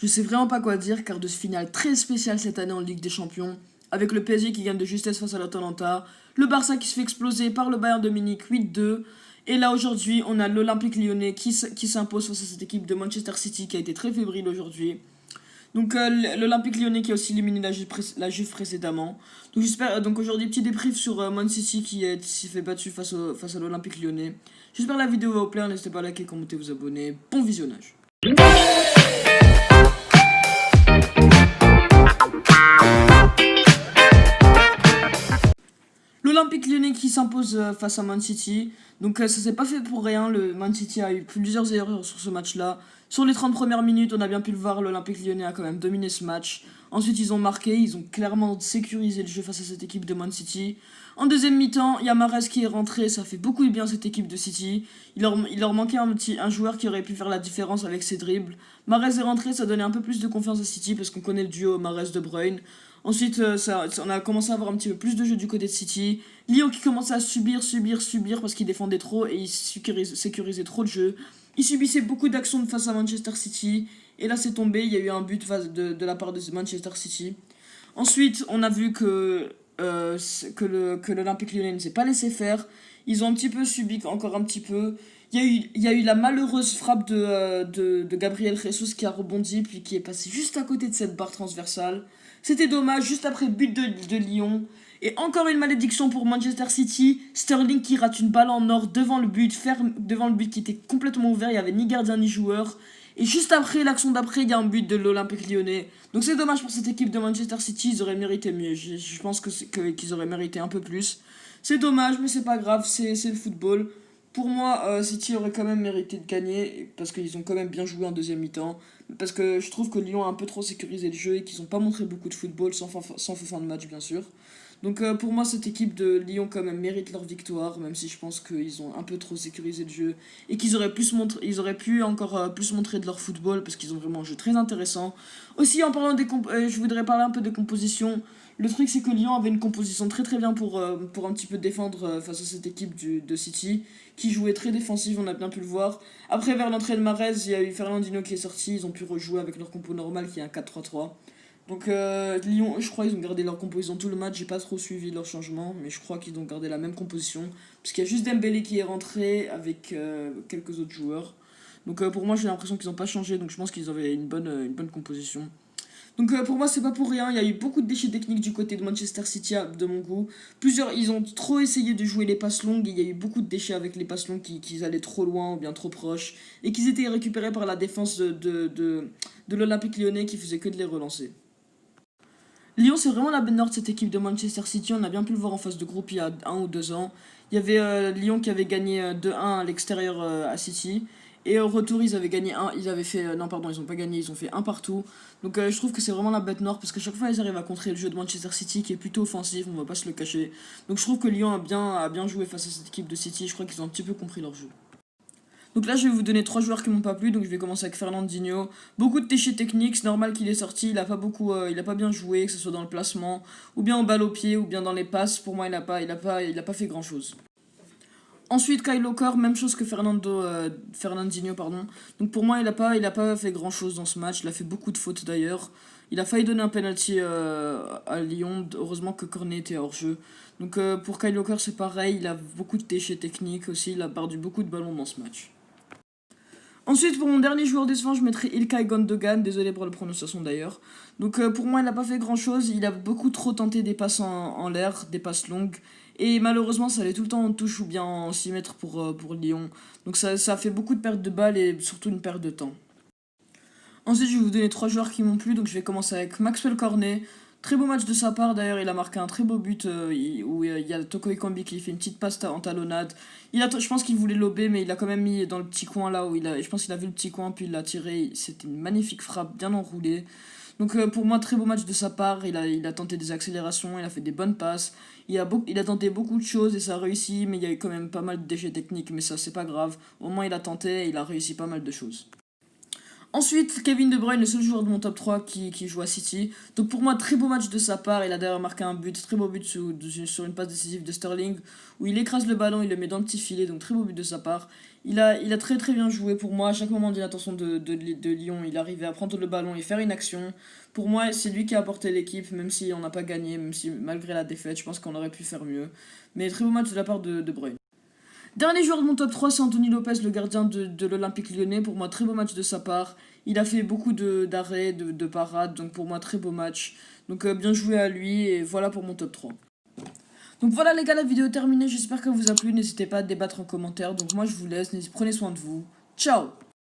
Je sais vraiment pas quoi dire, quart de finale très spéciale cette année en Ligue des Champions, avec le PSG qui gagne de justesse face à l'Atalanta, le Barça qui se fait exploser par le Bayern de Munich 8-2, et là aujourd'hui on a l'Olympique Lyonnais qui s'impose face à cette équipe de Manchester City qui a été très fébrile aujourd'hui. Donc l'Olympique Lyonnais qui a aussi éliminé la Juve précédemment. Donc j'espère aujourd'hui petit débrief sur Man City s'est fait battu face à l'Olympique Lyonnais. J'espère que la vidéo va vous plaire, n'hésitez pas à liker, commenter, vous abonner. Bon visionnage. L'Olympique Lyonnais qui s'impose face à Man City. Donc ça s'est pas fait pour rien. Le Man City a eu plusieurs erreurs sur ce match-là. Sur les 30 premières minutes, on a bien pu le voir, l'Olympique Lyonnais a quand même dominé ce match. Ensuite, ils ont marqué, ils ont clairement sécurisé le jeu face à cette équipe de Man City. En deuxième mi-temps, il y a Mahrez qui est rentré, ça fait beaucoup de bien cette équipe de City. Il leur manquait un joueur qui aurait pu faire la différence avec ses dribbles. Mahrez est rentré, ça donnait un peu plus de confiance à City parce qu'on connaît le duo Mahrez-De Bruyne. Ensuite, on a commencé à avoir un petit peu plus de jeu du côté de City. Lyon qui commençait à subir parce qu'il défendait trop et il sécurisait trop le jeu. Il subissait beaucoup d'actions face à Manchester City. Et là, c'est tombé. Il y a eu un but de la part de Manchester City. Ensuite, on a vu que l'Olympique Lyonnais ne s'est pas laissé faire. Ils ont un petit peu subi, encore un petit peu. Il y a eu la malheureuse frappe de Gabriel Jesus qui a rebondi, puis qui est passé juste à côté de cette barre transversale. C'était dommage, juste après but de Lyon. Et encore une malédiction pour Manchester City. Sterling qui rate une balle en or devant le but, devant le but qui était complètement ouvert. Il n'y avait ni gardien ni joueur. Et juste après, l'action d'après, il y a un but de l'Olympique Lyonnais. Donc c'est dommage pour cette équipe de Manchester City, ils auraient mérité mieux. Je pense qu'ils auraient mérité un peu plus. C'est dommage, mais c'est pas grave, c'est le football. Pour moi, City aurait quand même mérité de gagner, parce qu'ils ont quand même bien joué en deuxième mi-temps. Parce que je trouve que Lyon a un peu trop sécurisé le jeu et qu'ils n'ont pas montré beaucoup de football, sans fin de match bien sûr. Donc pour moi, cette équipe de Lyon quand même mérite leur victoire, même si je pense qu'ils ont un peu trop sécurisé le jeu et qu'ils auraient pu encore plus montrer de leur football parce qu'ils ont vraiment un jeu très intéressant. Aussi, en parlant je voudrais parler un peu des compositions. Le truc, c'est que Lyon avait une composition très très bien pour un petit peu défendre face à cette équipe de City qui jouait très défensive, on a bien pu le voir. Après, vers l'entrée de Mahrez, il y a eu Fernandinho qui est sorti, ils ont pu rejouer avec leur compo normal qui est un 4-3-3. Donc Lyon, je crois qu'ils ont gardé leur composition tout le match, j'ai pas trop suivi leur changement, mais je crois qu'ils ont gardé la même composition. Parce qu'il y a juste Dembélé qui est rentré avec quelques autres joueurs. Donc pour moi j'ai l'impression qu'ils n'ont pas changé, donc je pense qu'ils avaient une bonne composition. Donc pour moi c'est pas pour rien, il y a eu beaucoup de déchets techniques du côté de Manchester City de mon goût. Ils ont trop essayé de jouer les passes longues et il y a eu beaucoup de déchets avec les passes longues qui allaient trop loin ou bien trop proches. Et qu'ils étaient récupérés par la défense de l'Olympique Lyonnais qui faisait que de les relancer. Lyon, c'est vraiment la bête noire de cette équipe de Manchester City. On a bien pu le voir en phase de groupe il y a 1 ou 2 ans. Il y avait Lyon qui avait gagné 2-1 à l'extérieur à City. Et au retour, ils avaient gagné ils avaient fait. Non, pardon, ils ont pas gagné, ils ont fait un partout. Donc je trouve que c'est vraiment la bête noire parce qu'à chaque fois, ils arrivent à contrer le jeu de Manchester City qui est plutôt offensif, on va pas se le cacher. Donc je trouve que Lyon a bien joué face à cette équipe de City. Je crois qu'ils ont un petit peu compris leur jeu. Donc là, je vais vous donner 3 joueurs qui m'ont pas plu. Donc je vais commencer avec Fernandinho. Beaucoup de déchets techniques, c'est normal qu'il est sorti. Il a pas bien joué, que ce soit dans le placement, ou bien en balle au pied, ou bien dans les passes. Pour moi, il a pas fait grand chose. Ensuite, Kyle Walker, même chose que Fernandinho, pardon. Donc pour moi, il a pas fait grand chose dans ce match. Il a fait beaucoup de fautes d'ailleurs. Il a failli donner un penalty à Lyon. Heureusement que Cornet était hors jeu. Donc pour Kyle Walker, c'est pareil. Il a beaucoup de déchets techniques aussi. Il a perdu beaucoup de ballons dans ce match. Ensuite, pour mon dernier joueur décevant, je mettrai Ilkay Gundogan, désolé pour la prononciation d'ailleurs. Donc pour moi, il n'a pas fait grand chose, il a beaucoup trop tenté des passes en l'air, des passes longues, et malheureusement, ça allait tout le temps en touche ou bien en 6 mètres pour Lyon. Donc ça a fait beaucoup de pertes de balles et surtout une perte de temps. Ensuite, je vais vous donner 3 joueurs qui m'ont plu, donc je vais commencer avec Maxwell Cornet. Très beau match de sa part, d'ailleurs, il a marqué un très beau but où il y a Toko Ekambi qui fait une petite passe en talonnade. Je pense qu'il voulait lober, mais il a quand même mis dans le petit coin là où je pense qu'il a vu le petit coin, puis il l'a tiré. C'était une magnifique frappe, bien enroulée. Donc pour moi, très beau match de sa part. Il a tenté des accélérations, il a fait des bonnes passes. Il a tenté beaucoup de choses et ça a réussi, mais il y a eu quand même pas mal de déchets techniques, mais ça, c'est pas grave. Au moins, il a tenté et il a réussi pas mal de choses. Ensuite, Kevin De Bruyne, le seul joueur de mon top 3 qui joue à City. Donc pour moi, très beau match de sa part. Il a d'ailleurs marqué un but, très beau but sur une passe décisive de Sterling, où il écrase le ballon, il le met dans le petit filet, donc très beau but de sa part. Il a très très bien joué pour moi. À chaque moment d'inattention de Lyon, il arrivait à prendre le ballon et faire une action. Pour moi, c'est lui qui a apporté l'équipe, même si on n'a pas gagné, même si malgré la défaite, je pense qu'on aurait pu faire mieux. Mais très beau match de la part de Bruyne. Dernier joueur de mon top 3, c'est Anthony Lopez, le gardien de l'Olympique Lyonnais. Pour moi, très beau match de sa part. Il a fait beaucoup d'arrêts, de parades, donc pour moi, très beau match. Donc bien joué à lui, et voilà pour mon top 3. Donc voilà les gars, la vidéo est terminée, j'espère qu'elle vous a plu. N'hésitez pas à débattre en commentaire. Donc moi, je vous laisse, prenez soin de vous. Ciao!